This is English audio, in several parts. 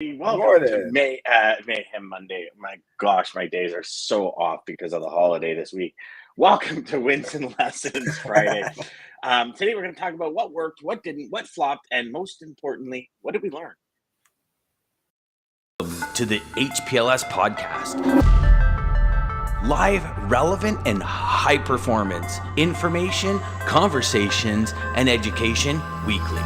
Welcome to Morning. Mayhem Monday. My gosh, my days are so off because of the holiday this week. Welcome to Wins and Lessons Friday. Today we're going to talk about what worked, what didn't, what flopped, and most importantly, what did we learn? To the HPLS podcast. Live, relevant, and high performance information, conversations, and education weekly.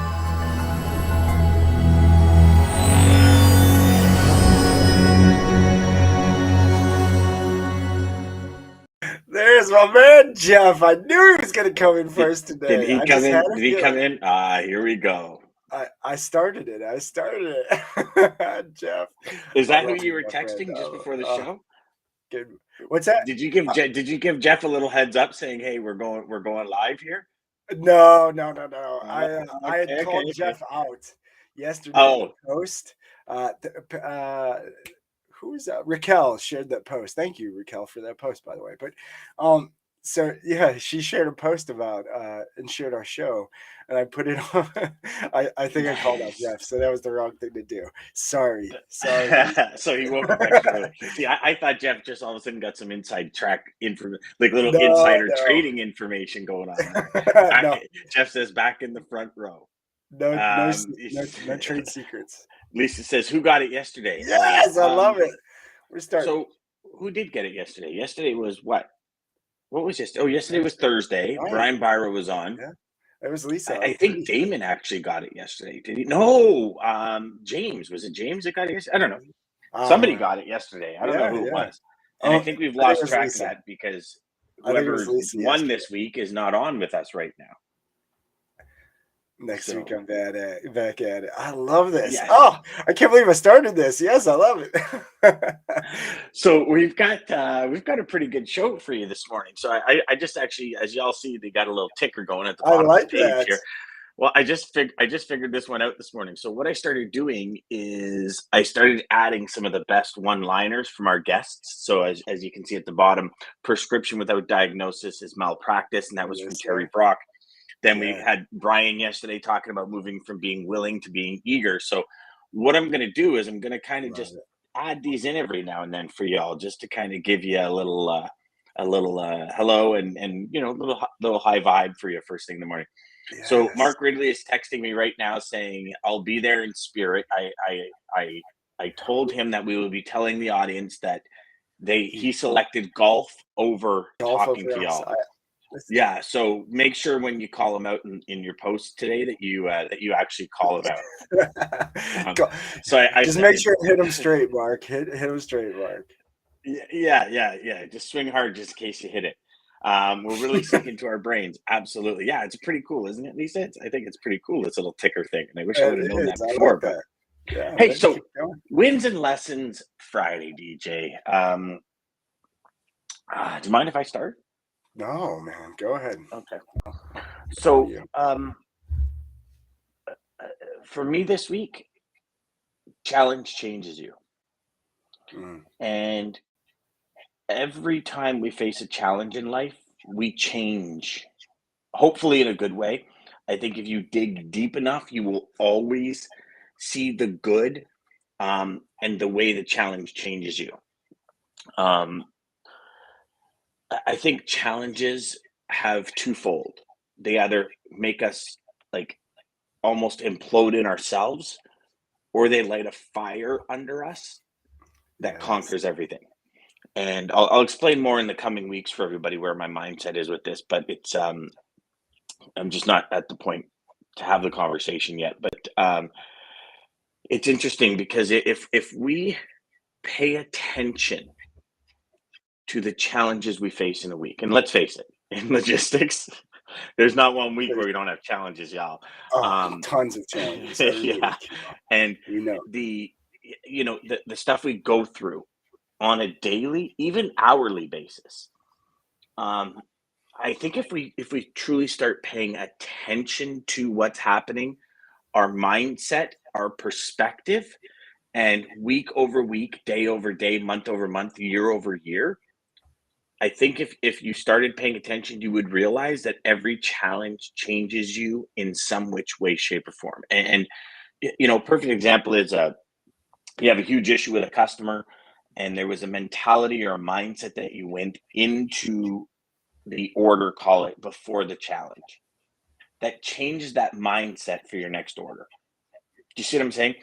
There's my man, Jeff. I knew he was going to come in first today. Did he I come just had in? a Did he come feeling. in? Here we go. I started it. Jeff. Is I that who love you were my friend. texting just before the show? Good. What's that? Did you give Jeff a little heads up saying, "Hey, we're going live here"? No. I had called Okay. Jeff out yesterday in the Oh, post. Who's Raquel shared that post. Thank you, Raquel, for that post, by the way. But so yeah, she shared a post about and shared our show, and I put it on. I think I called out nice. Jeff, so that was the wrong thing to do. Sorry. So he woke up extra early. See, I thought Jeff just all of a sudden got some inside track info, like little insider No, trading information going on there. no, Jeff says back in the front row. no trade secrets. Lisa says, "Who got it yesterday?" Yes, I love it. We're starting. So who did get it yesterday? Yesterday was what? What was yesterday? Oh, yesterday was Thursday. Right. Brian Byra was on. Yeah, it was Lisa. I I'm think pretty sure. Daman actually got it yesterday. Did he? No, James. Was it James that got it yesterday? I don't know. Somebody Uh, got it yesterday. I don't know yeah, who it yeah. was. And I Oh, think we've I think it lost was track of Lisa. that because I think it was whoever Lisa won yesterday. this week is not on with us right now. Next week So, I'm back at it. I love this. yeah. Oh, I can't believe I started this. Yes, I love it. So we've got a pretty good show for you this morning. So I just actually, as y'all see, they got a little ticker going at the I bottom of like the page that. here. Well, I just figured this one out this morning. So what I started doing is I started adding some of the best one-liners from our guests. So as you can see at the bottom, prescription without diagnosis is malpractice, and that was from Yes, Terry sir. Brock. Then we Yeah. had Brian yesterday talking about moving from being willing to being eager. So what I'm going to do is I'm going to kind of Love just it. add these in every now and then for y'all, just to kind of give you a little hello and little high vibe for you first thing in the morning. So Yes. Mark Ridley is texting me right now saying I'll be there in spirit. I told him that we will be telling the audience that He he selected golf over golf talking over to us. y'all. Yeah, so make sure when you call him out in your post today that you actually call him out. Go- So I Just said, make sure to hit him straight, Mark. Hit him straight, Mark. yeah. Just swing hard just in case you hit it. We're really sinking to our brains. Absolutely, yeah. It's pretty cool, isn't it, Lisa? I think it's pretty cool. This little ticker thing, and I wish I would have It known is. that I like before. But that. Yeah, hey, let's so keep going. wins and lessons Friday, DJ. Do you mind if I start? No, man. Go ahead. Okay. Proud of So, you. for me this week, challenge changes you. Mm, And every time we face a challenge in life, we change, hopefully in a good way. I think if you dig deep enough, you will always see the good and the way the challenge changes you. Um, I think challenges have twofold. They either make us like almost implode in ourselves, or they light a fire under us that yes. conquers everything. And I'll explain more in the coming weeks for everybody where my mindset is with this, but it's I'm just not at the point to have the conversation yet. But it's interesting because if we pay attention to the challenges we face in a week, and let's face it, in logistics, there's not one week where There's we don't have challenges, y'all. Um, tons of challenges every yeah, week. and We know. the the stuff we go through on a daily, even hourly basis. Um, I think if we truly start paying attention to what's happening, our mindset, our perspective, and week over week, day over day, month over month, year over year, I think if you started paying attention, you would realize that every challenge changes you in some which way, shape, or form. And perfect example is you have a huge issue with a customer, and there was a mentality or a mindset that you went into the order, call it, before the challenge, that changes that mindset for your next order. Do you see what I'm saying?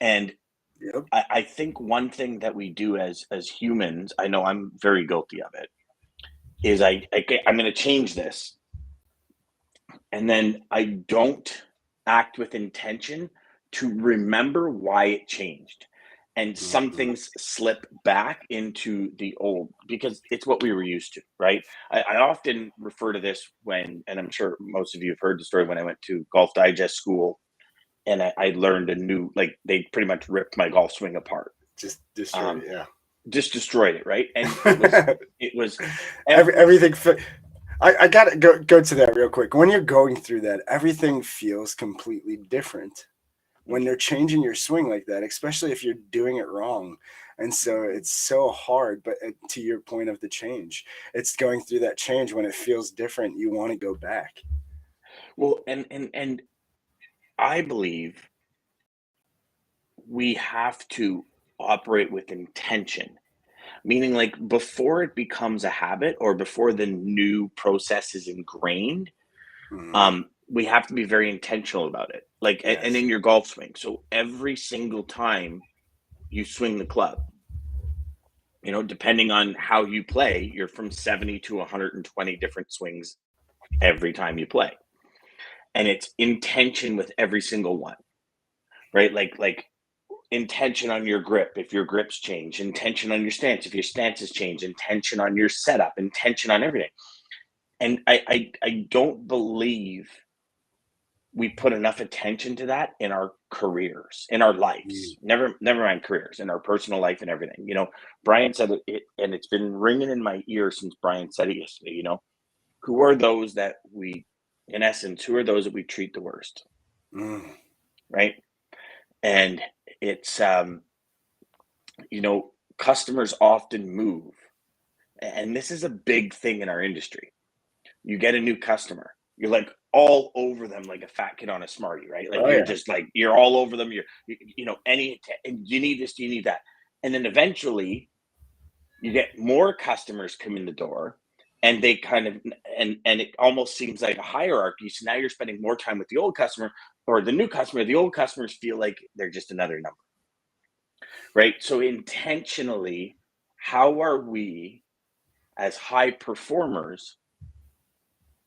And Yep. I think one thing that we do as humans, I know I'm very guilty of it, is I'm going to change this, and then I don't act with intention to remember why it changed. And some Mhm. things slip back into the old because it's what we were used to, right? I often refer to this when, and I'm sure most of you have heard the story, when I went to Golf Digest school and I learned a new, like, they pretty much ripped my golf swing apart. Just destroyed it, yeah. Just destroyed it, right? And it was Everything. I gotta go to that real quick. When you're going through that, everything feels completely different when they're changing your swing like that, especially if you're doing it wrong. And so it's so hard. But to your point of the change, it's going through that change when it feels different. You want to go back. well, and I believe we have to operate with intention, meaning like before it becomes a habit or before the new process is ingrained, Mhm. we have to be very intentional about it, like, and Yes. in your golf swing, so every single time you swing the club, depending on how you play, you're from 70 to 120 different swings every time you play, and it's intention with every single one, right? Like intention on your grip if your grips change, intention on your stance if your stances change, intention on your setup, intention on everything. And I don't believe we put enough attention to that in our careers, in our Mm. lives. Never mind careers, in our personal life and everything. Brian said it, and it's been ringing in my ear since Brian said it yesterday. Who are those that we, in essence, who are those that we treat the worst, Mm. right? And it's customers often move, and this is a big thing in our industry. You get a new customer, you're like all over them like a fat kid on a Smartie, right? Like Oh you're yeah. just like you're all over them. And you need this, you need that, and then eventually you get more customers come in the door, and they kind of, and it almost seems like a hierarchy. So now you're spending more time with the old customer or the new customer. The old customers feel like they're just another number, right? So intentionally, how are we as high performers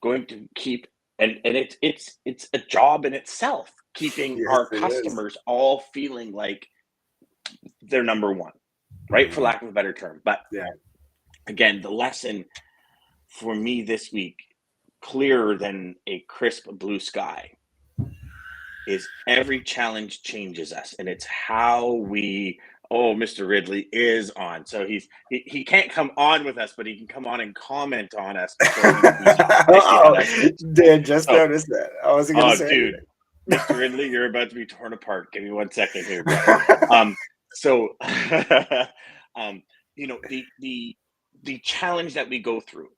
going to keep, and it's a job in itself, keeping Yes, our it is. customers all feeling like they're number one, right? For Mhm. lack of a better term. But Yeah. again, the lesson for me this week, clearer than a crisp blue sky, is every challenge changes us, and it's how we. Oh, Mr. Ridley is on, so he can't come on with us, but he can come on and comment on us before we start. I see how Oh, that goes. Dan just So, noticed that. I wasn't gonna oh, say dude, anything. Mr. Ridley, you're about to be torn apart. Give me 1 second here, brother. So, the challenge that we go through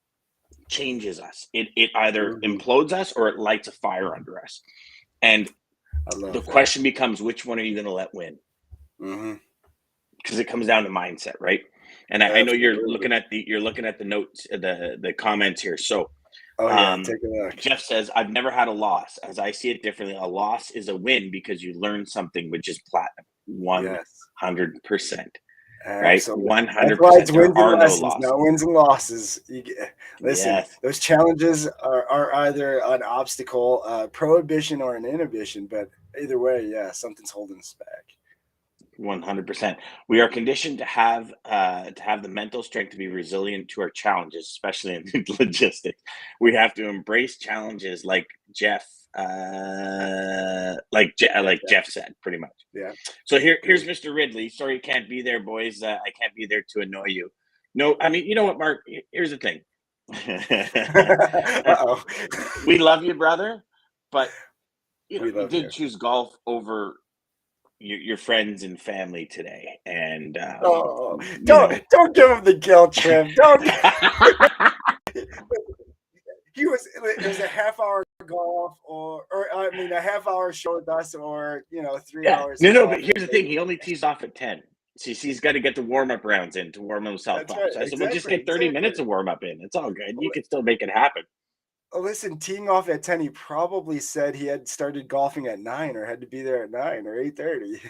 changes us. It either Mhm. implodes us or it lights a fire under us. And I the love that. question becomes, which one are you going to let win? Hmm. Because it comes down to mindset, right? And I know you're Absolutely. looking at the notes, the comments here. So, Oh yeah, Um, take a look. Jeff says, I've never had a loss. As I see it differently, a loss is a win because you learn something, which is platinum. Yes, 100%, right? absolutely. That's why it's 100%. There wins and are no lessons, not losses. wins and losses. Listen, Yes, those challenges are either an obstacle, prohibition, or an inhibition. But either way, yeah, something's holding us back. 100%. We are conditioned to have the mental strength to be resilient to our challenges, especially in logistics. We have to embrace challenges like Like like that. Jeff said, pretty much. Yeah. So here's Agree. Mr. Ridley. Sorry you can't be there, boys. I can't be there to annoy you. No, I mean, you know what, Mark? Here's the thing. Uh-oh. We love you, brother, but We you love did you. choose golf over your friends and family today, and Oh, you know. don't give him the guilt trip. Don't. He was. It was a half hour golf, or I mean, a half hour show with us, or 3 Yeah. hours No, of no, but golf. here's the thing. He only tees off at 10. He's got to get the warm-up rounds in to warm himself That's up. right. So I said, well, just Exactly. get 30 Exactly. minutes of warm-up in. It's all good. You Well, can still make it happen. listen, teeing off at 10, he probably said he had started golfing at 9, or had to be there at 9 or 8:30.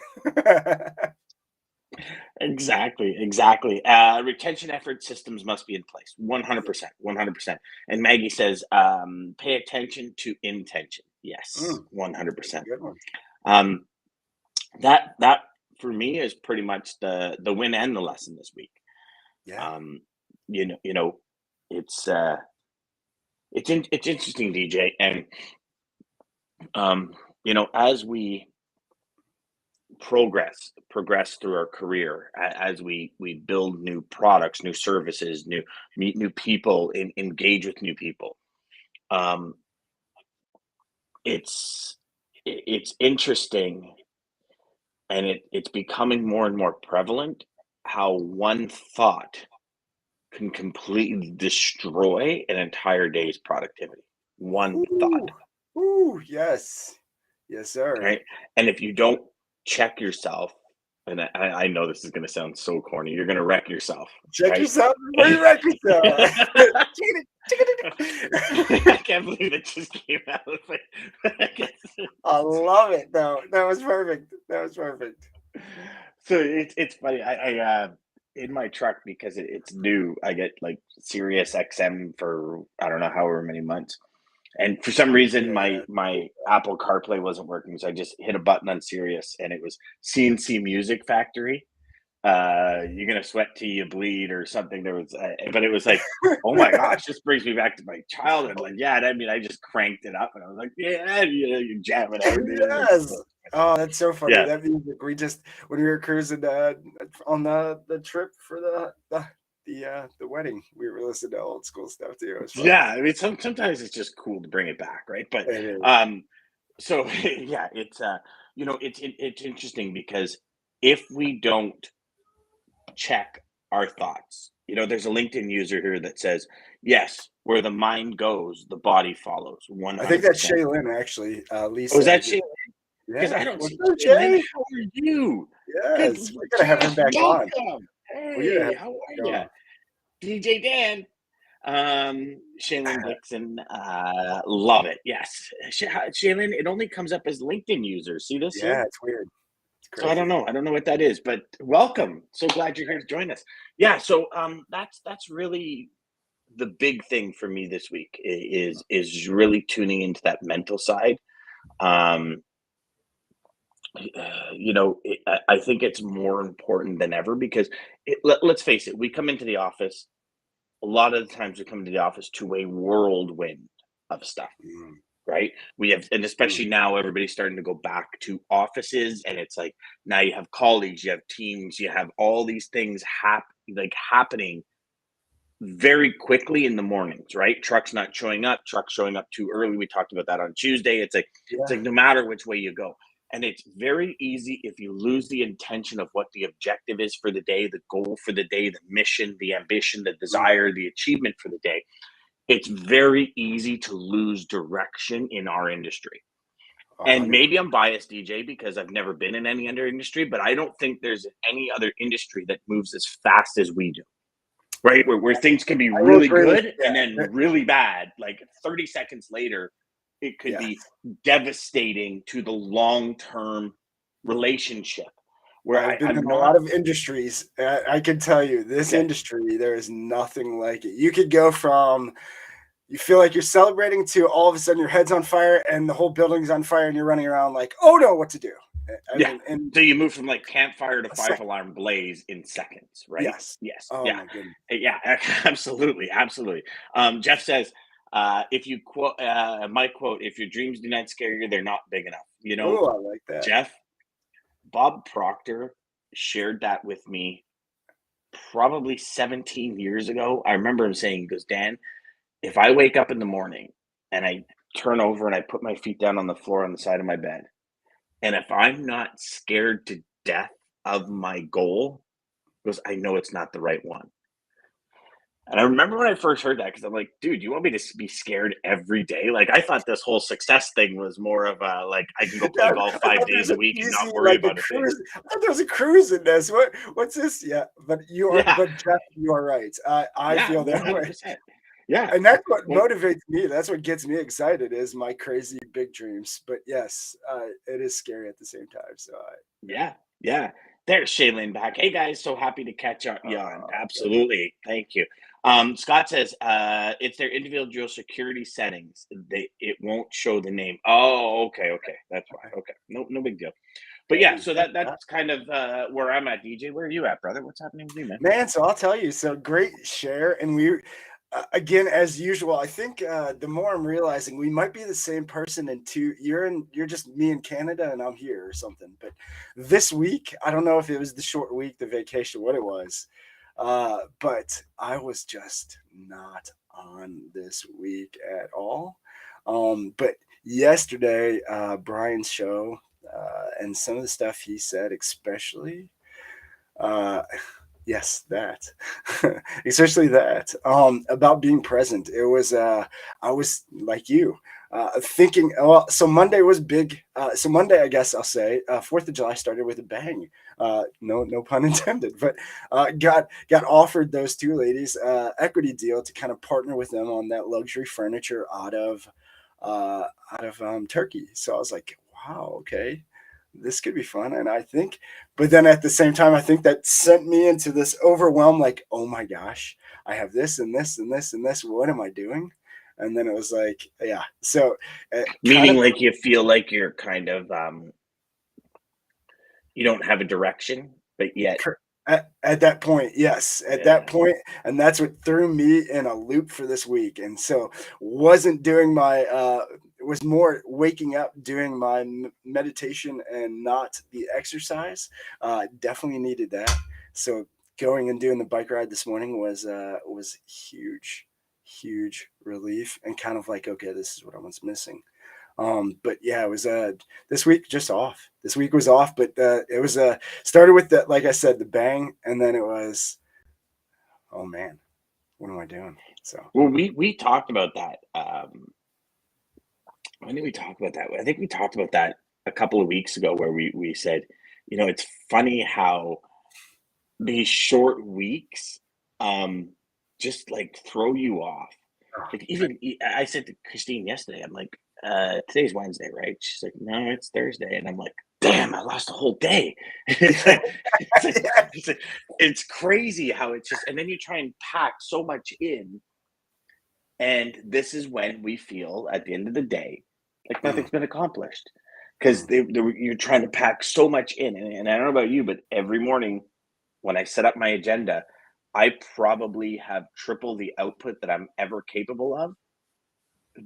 Exactly. Retention effort systems must be in place. 100%. 100%. And Maggie says, pay attention to intention. Yes, That's a 100%. good one. Um, that for me is pretty much the win and the lesson this week. Yeah. You know, it's it's interesting, DJ, and as we progress through our career, as we build new products, new services, meet new people, engage with new people. um it's it's interesting, and it's becoming more and more prevalent how one thought can completely destroy an entire day's productivity. One Ooh, thought, ooh, yes, yes, sir. right? And if you don't check yourself, and I know this is going to sound so corny, you're going to wreck yourself, Check right? yourself before you wreck yourself. I can't believe it just came out. But I guess I love it, though. That was perfect. That was perfect. so it's funny. I in my truck, because it's new. I get like Sirius XM for I don't know however many months, and for some reason Yeah. my Apple CarPlay wasn't working, so I just hit a button on Sirius, and it was CNC Music Factory. You're gonna sweat till you bleed or something. There was, but it was like, oh my gosh, this brings me back to my childhood. Like, yeah, I mean, I just cranked it up, and I was like, yeah, you jam it out. Yes. Oh, that's so funny. Yeah, That music, we just, when we were cruising on the trip for the wedding, we were listening to old school stuff too. It was fun. yeah. I mean, sometimes it's just cool to bring it back, right? But It is. so yeah, it's interesting because if we don't check our thoughts. There's a LinkedIn user here that says, yes, where the mind goes, the body follows. I think that's 100%. Shaylin, actually. Oh, is Lisa. that Shay? Because I Yeah. don't What's see up, Shaylin. Shay? How are you? Good. Yes. We're gonna have him Jeff, back on. welcome. We're gonna have Hey, how are him back you? on. DJ Dan. Shaylin Dixon. Love it. Yes. Shaylin, it only comes up as LinkedIn user. See this Yeah, here? it's weird. It's So I don't crazy. know. I don't know what that is, but welcome. So glad you're here to join us. Yeah. So that's really the big thing for me this week is really tuning into that mental side. Um, I think it's more important than ever because let's face it, we come into the office. A lot of the times we come into the office to a whirlwind of stuff, Mm, right? We have, and mm. especially now, everybody's starting to go back to offices, and it's like now you have colleagues, you have teams, you have all these things happening very quickly in the mornings, right? Trucks not showing up, trucks showing up too early. We talked about that on Tuesday. It's like Yeah. no matter which way you go. And it's very easy if you lose the intention of what the objective is for the day, the goal for the day, the mission, the ambition, the Mm. desire, the achievement for the day. It's very easy to lose direction in our industry. And 100. maybe I'm biased, DJ, because I've never been in any other industry, but I don't think there's any other industry that moves as fast as we do, right? Where things can be I will really agree with good and yeah. then really bad. Like 30 seconds later, it could Yes. be devastating to the long term relationship. Where I've been in I'm a lot not of industries. I can tell you, this okay. industry, there is nothing like it. You could go from you feel like you're celebrating to all of a sudden your head's on fire and the whole building's on fire and you're running around like, oh no, what to do? I Yeah. mean, and So you move from like campfire to a five second. alarm blaze in seconds, right? Yes. Yes. Oh Yeah. my goodness. Yeah. Absolutely. Absolutely. Jeff says, if you quote my quote, if your dreams do not scare you, they're not big enough. Oh, I like that. Jeff, Bob Proctor shared that with me probably 17 years ago. I remember him saying, he goes, Dan, if I wake up in the morning and I turn over and I put my feet down on the floor on the side of my bed, and if I'm not scared to death of my goal, he goes, I know it's not the right one. And I remember when I first heard that because I'm like, dude, you want me to be scared every day? Like, I thought this whole success thing was more of a like I can go play Yeah, golf I five thought there days was a an week and easy, not worry like a about a thing. cruise. I thought there was a cruise in this. What's this? Yeah, but Yeah, but Jeff, you are right. I yeah, feel that way. 100%. Yeah. And that's what Well, motivates me. That's what gets me excited is my crazy big dreams. But yes, it is scary at the same time. So yeah. yeah, yeah. There's Shaylin back. Hey guys, so happy to catch up you on. Thank you. Absolutely. Thank you. Scott says it's their individual security settings. It won't show the name. Oh, okay. That's why. Okay. No big deal. But Thank yeah, you. so Thank you. that's kind of where I'm at, DJ. Where are you at, brother? What's happening with you, man? Man, so I'll tell you. So great share, and we again as usual. I think the more I'm realizing we might be the same person in two. You're just me in Canada, and I'm here or something. But this week, I don't know if it was the short week, the vacation, what it was, but I was just not on this week at all. But yesterday, Brian's show and some of the stuff he said, especially. Uh, Yes, that. Especially that. About being present. It was I was like you, thinking well, so Monday was big. So Monday, I guess I'll say, 4th of July started with a bang. No pun intended, but got offered those two ladies equity deal to kind of partner with them on that luxury furniture out of Turkey. So I was like, wow, okay, this could be fun. And I think, but then at the same time, I think that sent me into this overwhelm, like, oh my gosh, I have this and this and this and this. What am I doing? And then it was like, yeah. So kind Meaning of like you feel like you're kind of you don't have a direction, but yet at that point, yes, at that yeah. point, and that's what threw me in a loop for this week. And so wasn't doing my was more waking up, doing my meditation and not the exercise. Definitely needed that. So going and doing the bike ride this morning was huge relief and kind of like, okay, this is what I was missing. But yeah, it was this week just off. This week was off, but it was started with the, like I said, the bang, and then it was, oh man, what am I doing? So Well, we talked about that. When did we talk about that? I think we talked about that a couple of weeks ago, where we said, it's funny how these short weeks just like throw you off. oh, Like even I said to Christine yesterday, I'm like, today's Wednesday, right? She's like, no, it's Thursday. And I'm like, damn, I lost a whole day. It's like, it's like, it's like, it's crazy how it's just, and then you try and pack so much in. And this is when we feel at the end of the day, like mm, nothing's been accomplished because mm, you're trying to pack so much in. And I don't know about you, but every morning when I set up my agenda, I probably have triple the output that I'm ever capable of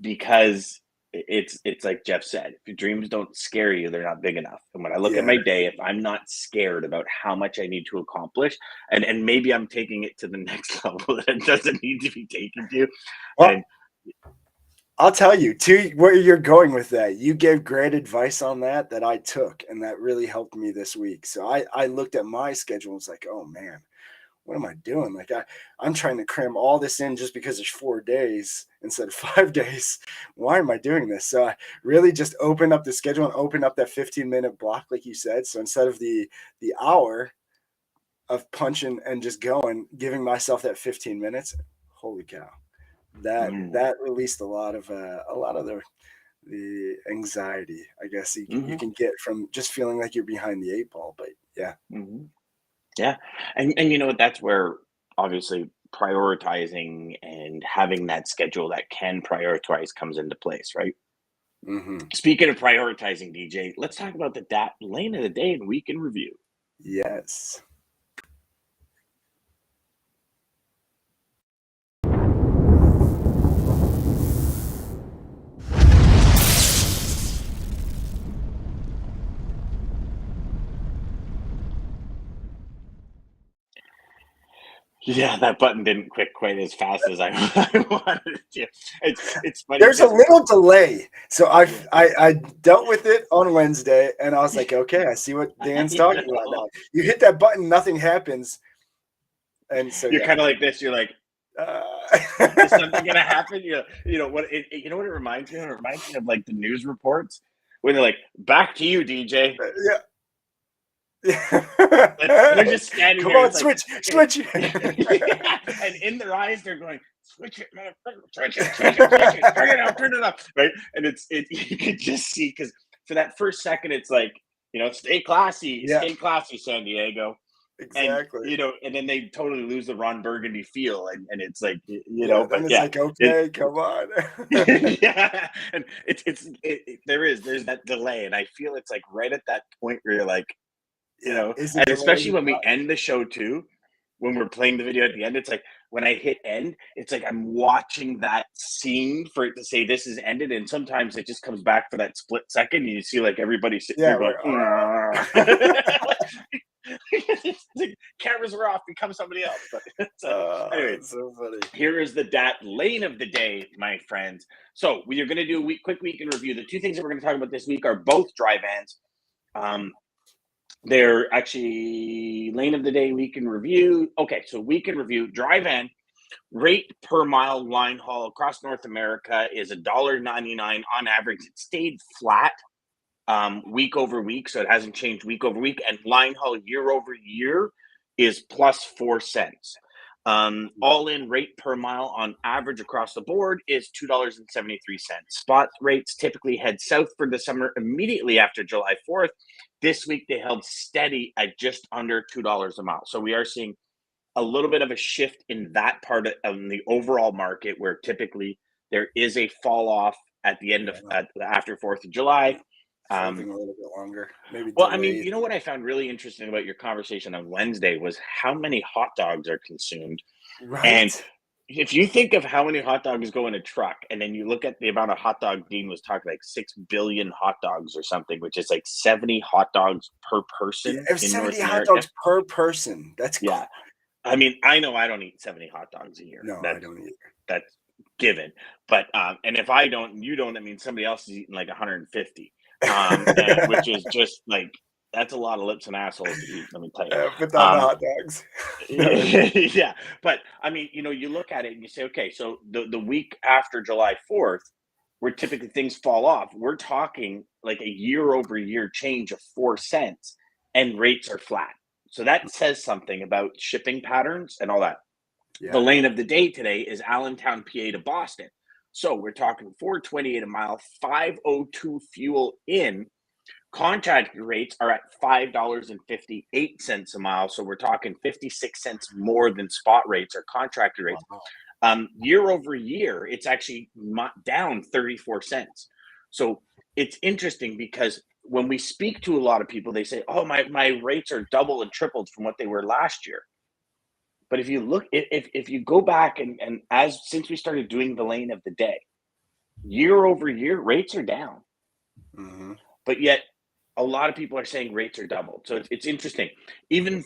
because it's like Jeff said, if your dreams don't scare you, they're not big enough. And when I look at yeah. my day, if I'm not scared about how much I need to accomplish, and maybe I'm taking it to the next level that it doesn't need to be taken to, Well, and I'll tell you too where you're going with that. You gave great advice on that I took, and that really helped me this week. So I looked at my schedule and was like, oh man, what am I doing? Like I'm trying to cram all this in just because there's 4 days instead of 5 days. Why am I doing this? So I really just opened up the schedule and opened up that 15-minute block, like you said. So instead of the hour of punching and just going, giving myself that 15 minutes, holy cow. That released a lot of the anxiety, I guess you mhm, can get from just feeling like you're behind the eight ball. But yeah. mhm. Yeah, and that's where obviously prioritizing and having that schedule that can prioritize comes into place, right? Hmm. Speaking of prioritizing, DJ, let's talk about the lane of the day and week in review. Yes. Yeah, that button didn't click quite as fast as I, I wanted it to. It's funny There's a because little delay. So yeah, I dealt with it on Wednesday and I was like, okay, I see what Dan's I talking about know. now. You hit that button, nothing happens. And so You're yeah. kind of like this. You're like, Is something gonna happen? You know what? You know what it reminds me of? It reminds me of like the news reports when they're like, "Back to you, DJ." Yeah. And they're just standing Come there. on, It's like, switch. yeah. And in their eyes, they're going, "Switch it, motherfucker! Switch it, switch it, switch it! Turn it up!" Right? And you could just see because for that first second, it's like, stay classy, Yeah, San Diego. And exactly. and then they totally lose the Ron Burgundy feel, and it's like, Yeah, but then it's yeah, like, okay, come on. yeah, and there's that delay, and I feel it's like right at that point where you're like, Yeah, is it and especially delayed? when we end the show too, when we're playing the video at the end, it's like when I hit end, it's like I'm watching that scene for it to say this is ended, and sometimes it just comes back for that split second, and you see like everybody sitting Yeah, there going, the cameras were off, become somebody else. But anyway, it's so funny. here is the lane of the day, my friends. So we are going to do a quick week in review. The two things that we're going to talk about this week are both dry vans. They're actually lane of the day, week in review. Okay, so week in review, dry van rate per mile line haul across North America is $1.99 on average. It stayed flat week over week, so it hasn't changed week over week. And line haul year over year is plus 4 cents. All in rate per mile on average across the board is $2.73. Spot rates typically head south for the summer immediately after July 4th. This week they held steady at just under $2 a mile. So we are seeing a little bit of a shift in that part of the overall market, where typically there is a fall off at the end of after 4th of July. Something a little bit longer, maybe Well, I mean, delayed. you know what I found really interesting about your conversation on Wednesday was how many hot dogs are consumed. And Right? if you think of how many hot dogs go in a truck, and then you look at the amount of hot dog, Dean was talking like 6 billion hot dogs or something, which is like 70 hot dogs per Yeah, person if in 70 North hot America. dogs per person, that's Yeah. I mean, I know I don't eat 70 hot dogs a year. No, I don't either. That's given. But and if I don't, you don't, that means somebody else is eating like 150. And which is just like, that's a lot of lips and assholes to eat, let me tell you. Put down the hot dogs. Yeah, but I mean, you look at it and you say, okay, so the week after July 4th, where typically things fall off, we're talking like a year over year change of 4 cents, and rates are flat. So that says something about shipping patterns and all that. Yeah. The lane of the day today is Allentown, PA to Boston. So we're talking $4.28 a mile, $5.02 fuel in. Contracted rates are at $5.58 a mile. So we're talking 56 cents more than spot rates or contracted rates. Wow. Year over year, it's actually down 34 cents. So it's interesting because when we speak to a lot of people, they say, oh, my rates are double and tripled from what they were last year. But if you look, if you go back and since we started doing the lane of the day, year over year, rates are down. Mm-hmm. But yet a lot of people are saying rates are doubled. So it's interesting. Even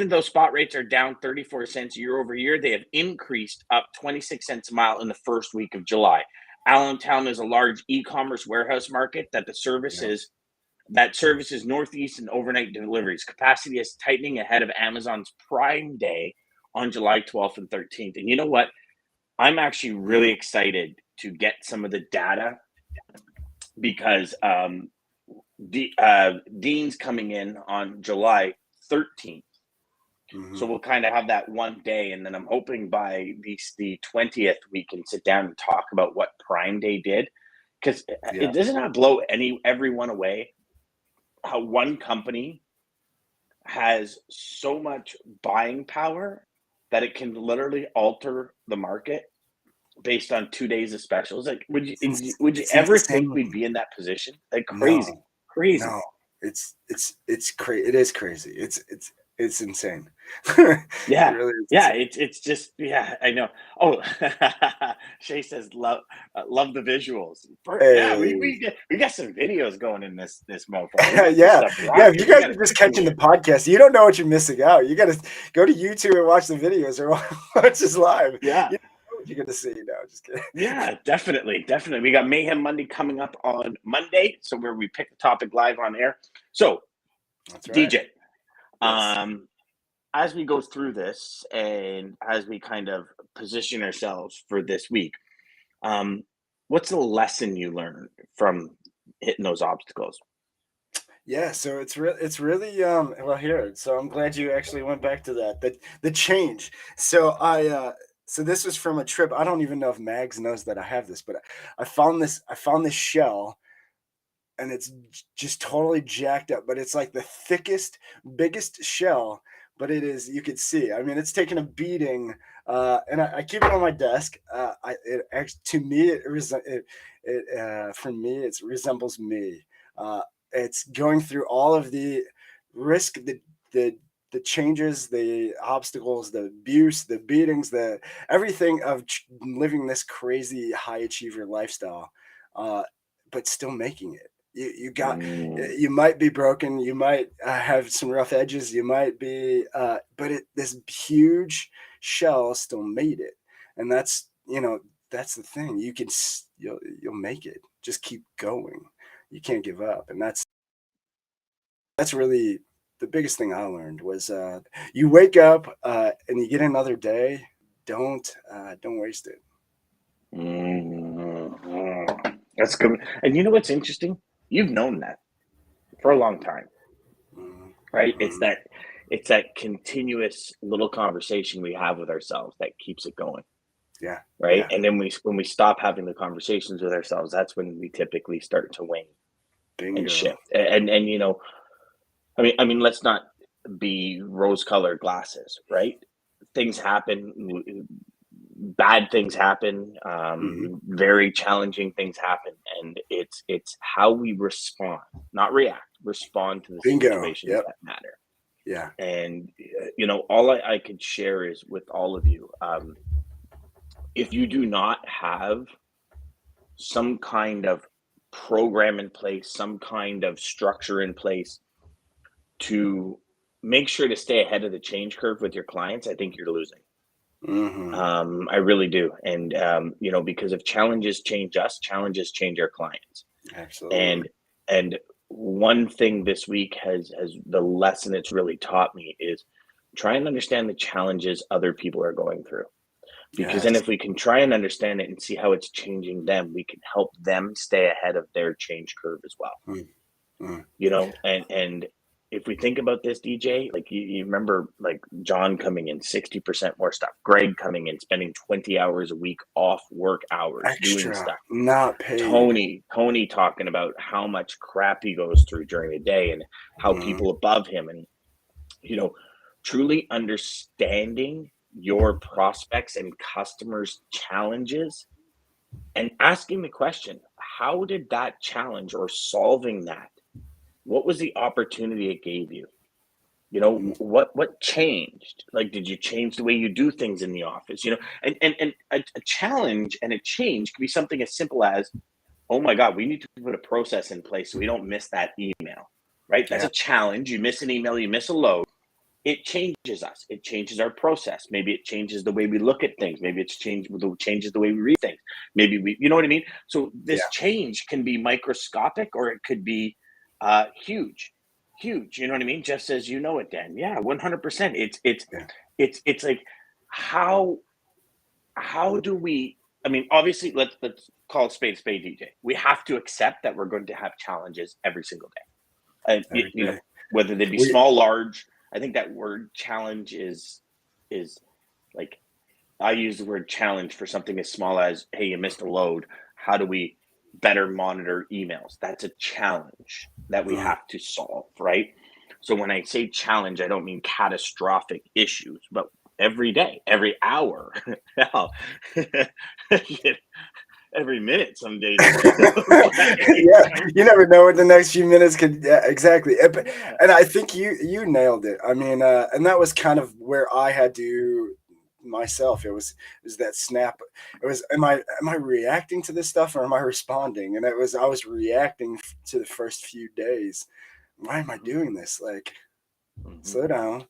though spot rates are down 34 cents year over year, they have increased up 26 cents a mile in the first week of July. Allentown is a large e-commerce warehouse market that services Northeast and overnight deliveries. Capacity is tightening ahead of Amazon's Prime Day on July 12th and 13th. And you know what? I'm actually really excited to get some of the data because Dean's coming in on July 13th. Mm-hmm. So we'll kind of have that one day, and then I'm hoping by the 20th we can sit down and talk about what Prime Day did, because it doesn't not blow everyone away how one company has so much buying power that it can literally alter the market based on 2 days of specials. Like, would you ever think we'd be in that position? Like, crazy. No, it's crazy. It is crazy. It's insane. Yeah, it really is insane. It's just, yeah, I know. Oh, Shay says love the visuals. Hey. Yeah, we got some videos going in this mofo. Yeah. If you guys are just catching the podcast, you don't know what you're missing out. You got to go to YouTube and watch the videos or watch this live. Yeah. You know what you're gonna see now. Just kidding. Yeah, definitely. We got Mayhem Monday coming up on Monday, so where we pick the topic live on air. So, That's right. DJ, yes. as we go through this and as we kind of position ourselves for this week, um, what's the lesson you learned from hitting those obstacles? Yeah, so it's really well here. So I'm glad you actually went back to that. The change. So so this was from a trip. I don't even know if Mags knows that I have this, but I found this shell, and it's just totally jacked up, but it's like the thickest, biggest shell, but it is, you could see, I mean, it's taken a beating. And I keep it on my desk. It actually, to me, for me, it resembles me. uh, it's going through all of the risk, the the changes, the obstacles, the abuse, the beatings, the everything of living this crazy high achiever lifestyle, uh, but still making it. You got, Mm, you might be broken, you might have some rough edges, you might be but this huge shell still made it. And that's, that's the thing. You'll make it. Just keep going. You can't give up. And that's really the biggest thing I learned was, you wake up and you get another day. Don't waste it. that's good. And you know what's interesting? You've known that for a long time, right? Mm-hmm. It's that continuous little conversation we have with ourselves that keeps it going, Yeah, right? yeah, And then when we stop having the conversations with ourselves, that's when we typically start to wane and bingo. shift. And I mean, let's not be rose-colored glasses, right? Things happen, bad things happen, Hmm. very challenging things happen, and it's how we respond, not react, respond to the Bingo. situations Yep. that matter. Yeah. And all I could share is with all of you, if you do not have some kind of program in place, some kind of structure in place to make sure to stay ahead of the change curve with your clients, I think you're losing. Hmm. I really do. And, because if challenges change us, challenges change our clients. Absolutely. And one thing this week has the lesson it's really taught me is try and understand the challenges other people are going through. Because then Yes. if we can try and understand it and see how it's changing them, we can help them stay ahead of their change curve as well. Mm, mm. And if we think about this, DJ, like you remember like John coming in 60% more stuff, Greg coming in, spending 20 hours a week off work hours doing Extra, stuff. not paid. Tony talking about how much crap he goes through during the day and how Mhm. people above him, and you know truly understanding your prospects and customers challenges and asking the question, how did that challenge or solving that, what was the opportunity it gave you? Mm. What changed? Like, did you change the way you do things in the office? And a challenge and a change could be something as simple as, oh my God, we need to put a process in place so we don't miss that email, right? That's Yeah, a challenge. You miss an email, you miss a load. It changes us. It changes our process. Maybe it changes the way we look at things. Maybe changes the way we read things. Maybe you know what I mean? So this yeah, change can be microscopic or it could be huge, huge. You know what I mean? Just as you know it, Dan. Yeah, 100%. yeah. It's like how how do we? I mean, obviously, let's call a spade, DJ. We have to accept that we're going to have challenges every single day, and Every day. whether they be We small, large. I think that word challenge is like, I use the word challenge for something as small as, hey, you missed a load. How do we better monitor emails? That's a challenge that we mm, have to solve, right? So when I say challenge, I don't mean catastrophic issues, but every day, every hour, hell, every minute, some days it feels like, yeah, you never know what the next few minutes could. Yeah, exactly. And I think you nailed it. I mean, and that was kind of where I had to myself. It was that snap. It was, am I reacting to this stuff or am I responding? And I was reacting to the first few days. Why am I Mhm, doing this? Like, mhm, slow down,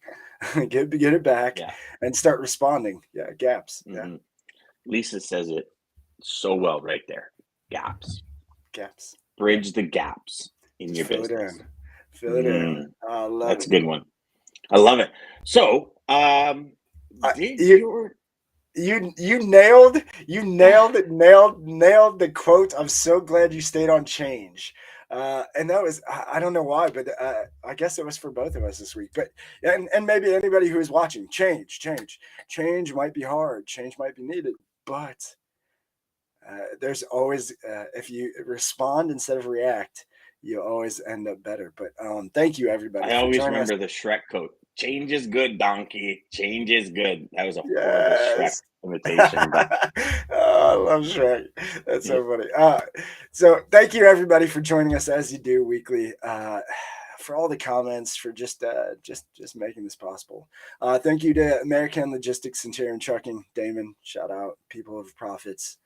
get it back, yeah. and start responding. Yeah, gaps. Yeah, Mhm. Lisa says it so well right there. Gaps. gaps. Yeah, Bridge the gaps in just your fill it business. in. Fill it in. Mm, I love that's a it. good one. I love it. So Did You nailed the quote. I'm so glad you stayed on change. And that was, I don't know why, but I guess it was for both of us this week. But and maybe anybody who is watching, change might be hard, change might be needed, but there's always if you respond instead of react, you always end up better. But thank you everybody I for always joining us. remember the Shrek quote. Change is good, donkey. Change is good. That was a horrible Shrek Yes. imitation, but Oh, I love Shrek. That's yeah. so funny. So thank you everybody for joining us as you do weekly. For all the comments, for just making this possible. Thank you to American Logistics, Centurion Trucking, Daman, shout out, People of Profits.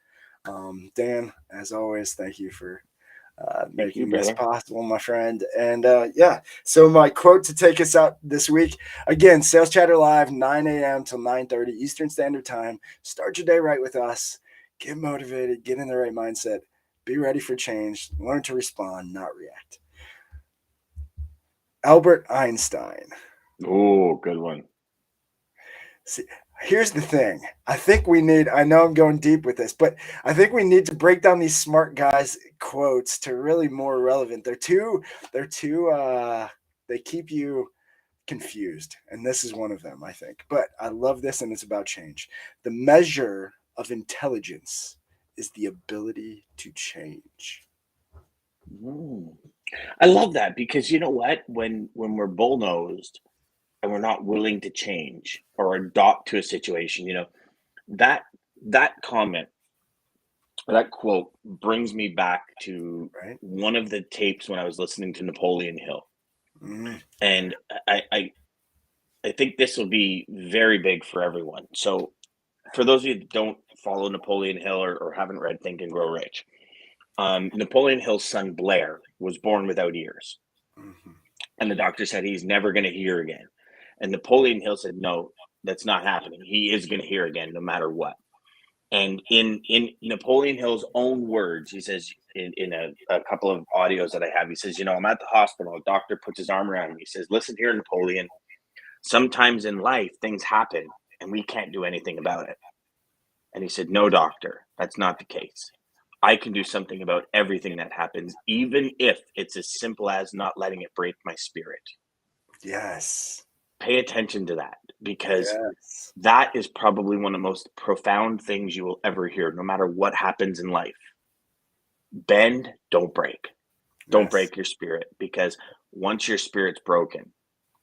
Dan, as always, thank you for Thank you, making this brother. possible, my friend. And so my quote to take us out this week, again, Sales Chatter Live, 9 a.m. till 9:30 Eastern Standard Time. Start your day right with us. Get motivated, get in the right mindset, be ready for change, learn to respond, not react. Albert Einstein. Oh, good one. See, here's the thing. I know I'm going deep with this, but I think we need to break down these smart guys' quotes to really more relevant. They keep you confused. And this is one of them, I think. But I love this, and it's about change. The measure of intelligence is the ability to change. I love that because you know what? When we're bull-nosed and we're not willing to change or adopt to a situation, that that comment, that quote brings me back to Right? one of the tapes when I was listening to Napoleon Hill. Mm, And I think this will be very big for everyone. So for those of you that don't follow Napoleon Hill or haven't read Think and Grow Rich, Napoleon Hill's son Blair was born without ears. mhm. And the doctor said he's never going to hear again. And Napoleon Hill said, no, that's not happening. He is going to hear again no matter what. And in Napoleon Hill's own words, he says in a couple of audios that I have, he says, I'm at the hospital. A doctor puts his arm around me. He says, listen here, Napoleon, sometimes in life things happen and we can't do anything about it. And he said, no, doctor, that's not the case. I can do something about everything that happens, even if it's as simple as not letting it break my spirit. Yes. Pay attention to that, because Yes. that is probably one of the most profound things you will ever hear, no matter what happens in life. Bend, don't break. Don't Yes. break your spirit, because once your spirit's broken,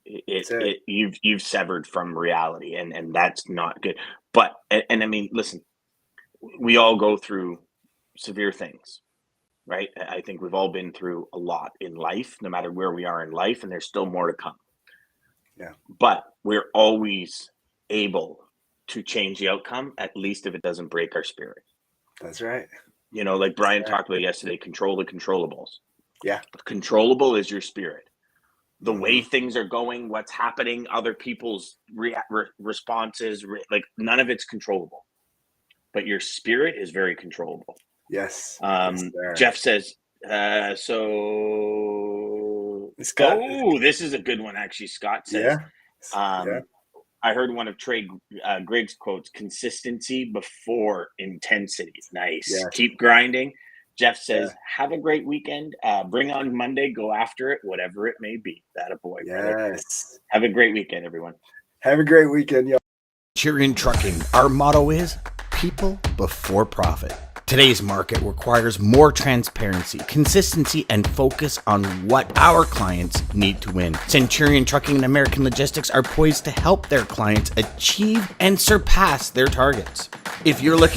you've severed from reality, and that's not good. But and I mean, listen, we all go through severe things, right? I think we've all been through a lot in life, no matter where we are in life, and there's still more to come. Yeah. But we're always able to change the outcome, at least if it doesn't break our spirit. That's right. Like Brian talked about yesterday, control the controllables. Yeah. The controllable is your spirit. The way Mhm. things are going, what's happening, other people's responses, like none of it's controllable. But your spirit is very controllable. Yes. Jeff says, so. Scott. Oh, this is a good one, actually. Scott says, Yeah. I heard one of Trey Griggs' quotes: consistency before intensity. Nice. Yes. Keep grinding. Jeff says, have a great weekend. Bring on Monday. Go after it, whatever it may be. That a boy, brother. Yes. Have a great weekend, everyone. Have a great weekend, y'all. Centurion Trucking, our motto is people before profit. Today's market requires more transparency, consistency, and focus on what our clients need to win. Centurion Trucking and American Logistics are poised to help their clients achieve and surpass their targets. If you're looking